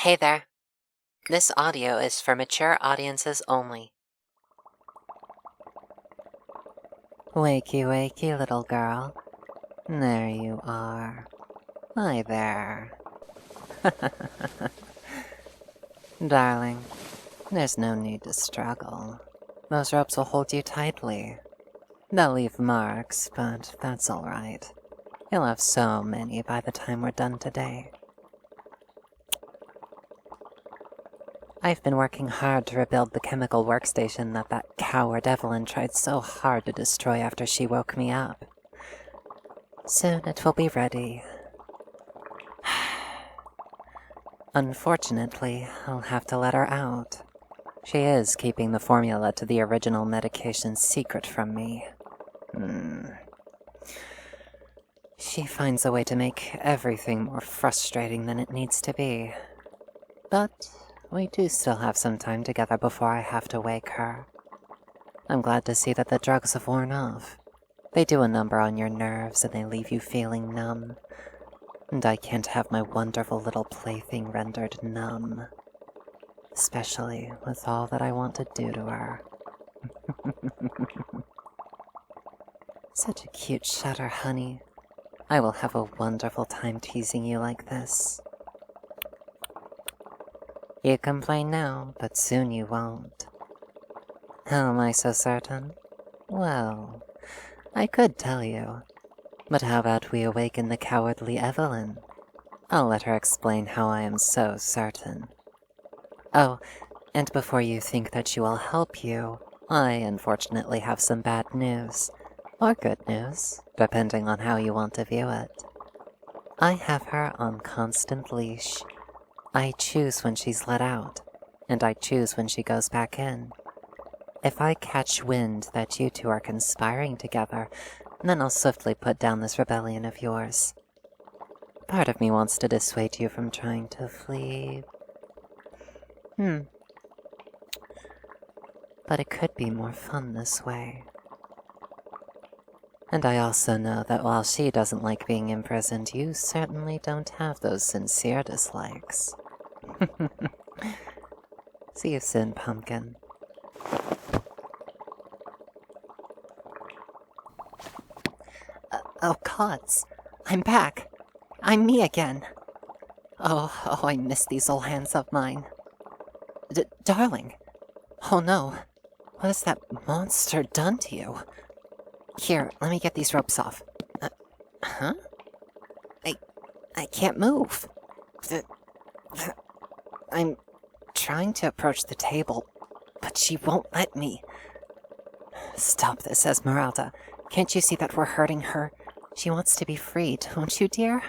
Hey there. This audio is for mature audiences only. Wakey, wakey, little girl. There you are. Hi there. Darling, there's no need to struggle. Those ropes will hold you tightly. They'll leave marks, but that's alright. You'll have so many by the time we're done today. I've been working hard to rebuild the chemical workstation that coward Evelyn tried so hard to destroy after she woke me up. Soon it will be ready. Unfortunately, I'll have to let her out. She is keeping the formula to the original medication secret from me. She finds a way to make everything more frustrating than it needs to be. But we do still have some time together before I have to wake her. I'm glad to see that the drugs have worn off. They do a number on your nerves and they leave you feeling numb. And I can't have my wonderful little plaything rendered numb. Especially with all that I want to do to her. Such a cute shutter, honey. I will have a wonderful time teasing you like this. You complain now, but soon you won't. How am I so certain? Well, I could tell you. But how about we awaken the cowardly Evelyn? I'll let her explain how I am so certain. Oh, and before you think that she will help you, I unfortunately have some bad news. Or good news, depending on how you want to view it. I have her on constant leash. I choose when she's let out, and I choose when she goes back in. If I catch wind that you two are conspiring together, then I'll swiftly put down this rebellion of yours. Part of me wants to dissuade you from trying to flee. But it could be more fun this way. And I also know that while she doesn't like being imprisoned, you certainly don't have those sincere dislikes. See you soon, pumpkin. Oh, gods. I'm back. I'm me again. Oh, I miss these old hands of mine. Darling. Oh no. What has that monster done to you? Here, let me get these ropes off. Huh? I can't move. I'm trying to approach the table, but she won't let me. Stop this, Esmeralda. Can't you see that we're hurting her? She wants to be free, don't you, dear?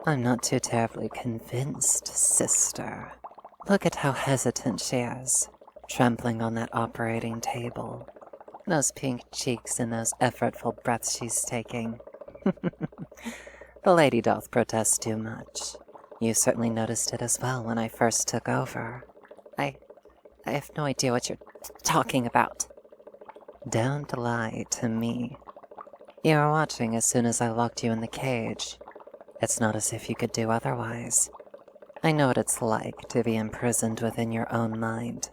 I'm not too terribly convinced, sister. Look at how hesitant she is, trampling on that operating table. Those pink cheeks and those effortful breaths she's taking. The lady doth protest too much. You certainly noticed it as well when I first took over. I have no idea what you're talking about. Don't lie to me. You were watching as soon as I locked you in the cage. It's not as if you could do otherwise. I know what it's like to be imprisoned within your own mind.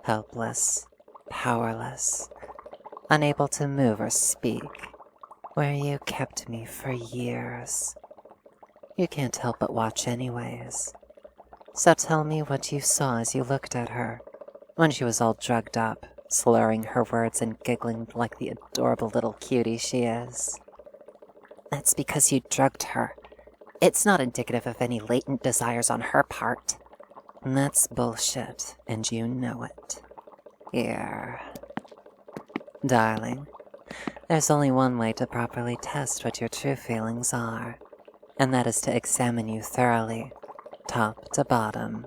Helpless, powerless, unable to move or speak, where you kept me for years. You can't help but watch anyways. So tell me what you saw as you looked at her, when she was all drugged up, slurring her words and giggling like the adorable little cutie she is. That's because you drugged her. It's not indicative of any latent desires on her part. That's bullshit, and you know it. Here. Darling, there's only one way to properly test what your true feelings are, and that is to examine you thoroughly, top to bottom.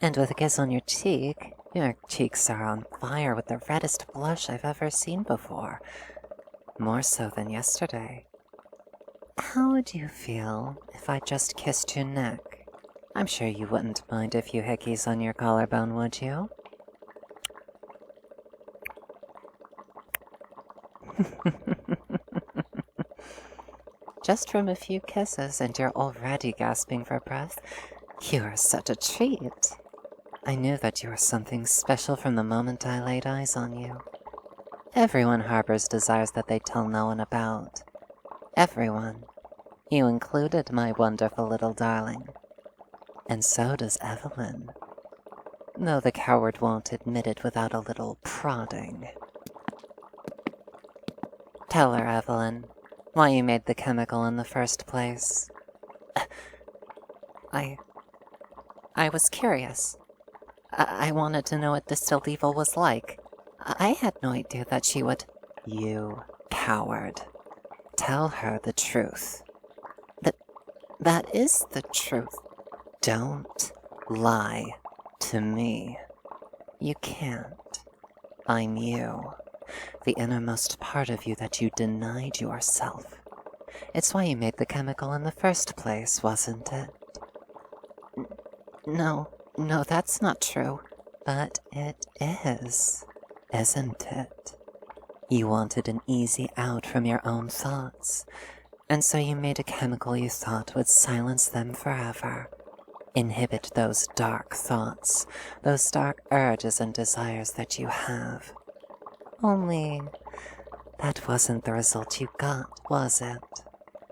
And with a kiss on your cheeks are on fire with the reddest blush I've ever seen before. More so than yesterday. How would you feel if I just kissed your neck? I'm sure you wouldn't mind a few hickeys on your collarbone, would you? Just from a few kisses and you're already gasping for breath. You are such a treat. I knew that you were something special from the moment I laid eyes on you. Everyone harbors desires that they tell no one about. Everyone. You included, my wonderful little darling. And so does Evelyn. Though the coward won't admit it without a little prodding. Tell her, Evelyn, why you made the chemical in the first place. I was curious. I wanted to know what distilled evil was like. I had no idea that she would... You coward. Tell her the truth. That is the truth. Don't lie to me. You can't. I'm you. The innermost part of you that you denied yourself. It's why you made the chemical in the first place, wasn't it? No, that's not true. But it is, isn't it? You wanted an easy out from your own thoughts, and so you made a chemical you thought would silence them forever. Inhibit those dark thoughts, those dark urges and desires that you have. Only, that wasn't the result you got, was it?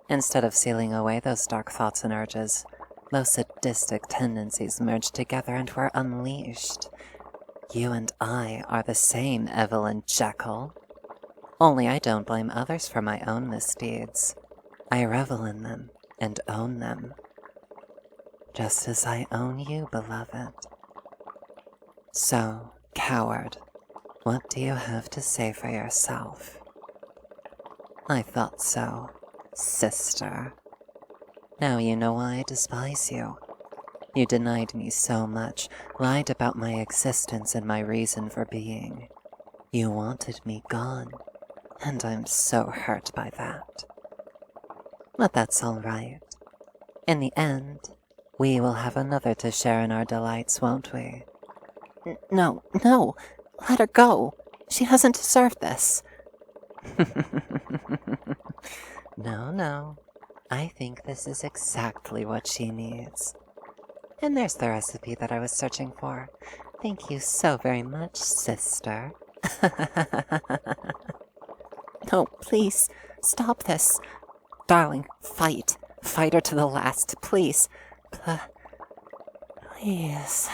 Instead of sealing away those dark thoughts and urges, those sadistic tendencies merged together and were unleashed. You and I are the same, Evelyn Jekyll. Only I don't blame others for my own misdeeds. I revel in them and own them. Just as I own you, beloved. So, coward, what do you have to say for yourself? I thought so, sister. Now you know why I despise you. You denied me so much, lied about my existence and my reason for being. You wanted me gone, and I'm so hurt by that. But that's all right. In the end, we will have another to share in our delights, won't we? No, let her go. She doesn't deserve this. No. I think this is exactly what she needs. And there's the recipe that I was searching for. Thank you so very much, sister. No, please, stop this. Darling, fight. Fight her to the last, please. Please.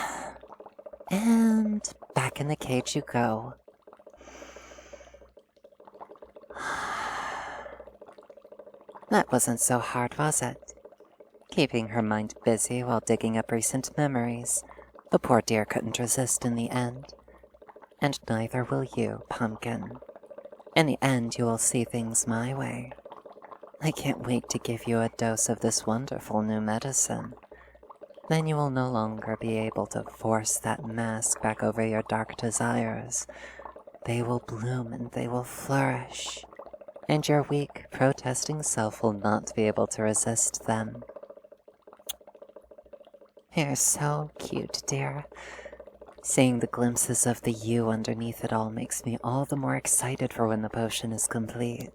And back in the cage you go. That wasn't so hard, was it? Keeping her mind busy while digging up recent memories, the poor dear couldn't resist in the end. And neither will you, Pumpkin. In the end, you will see things my way. I can't wait to give you a dose of this wonderful new medicine. Then you will no longer be able to force that mask back over your dark desires. They will bloom and they will flourish. And your weak, protesting self will not be able to resist them. You're so cute, dear. Seeing the glimpses of the you underneath it all makes me all the more excited for when the potion is complete.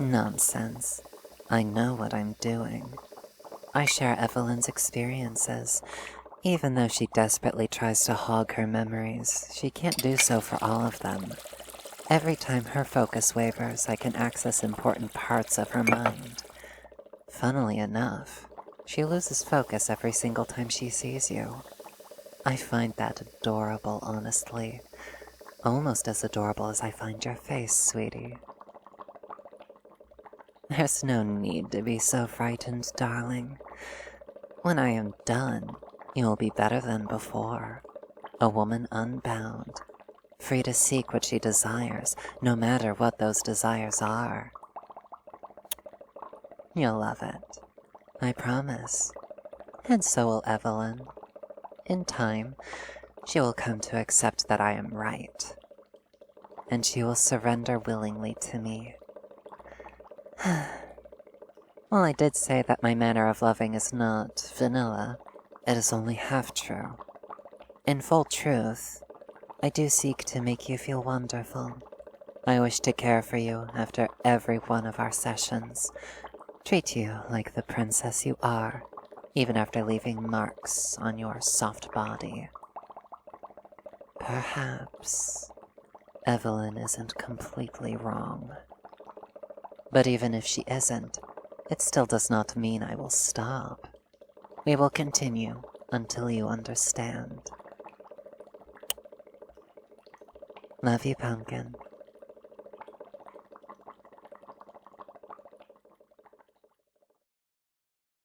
Nonsense. I know what I'm doing. I share Evelyn's experiences. Even though she desperately tries to hog her memories, she can't do so for all of them. Every time her focus wavers, I can access important parts of her mind. Funnily enough, she loses focus every single time she sees you. I find that adorable, honestly. Almost as adorable as I find your face, sweetie. There's no need to be so frightened, darling. When I am done, you'll be better than before. A woman unbound, free to seek what she desires, no matter what those desires are. You'll love it. I promise. And so will Evelyn. In time, she will come to accept that I am right. And she will surrender willingly to me. Well, I did say that my manner of loving is not vanilla. it is only half true. In full truth, I do seek to make you feel wonderful. I wish to care for you after every one of our sessions, treat you like the princess you are, even after leaving marks on your soft body. Perhaps Evelyn isn't completely wrong. But even if she isn't, it still does not mean I will stop. We will continue until you understand. Love you, Pumpkin.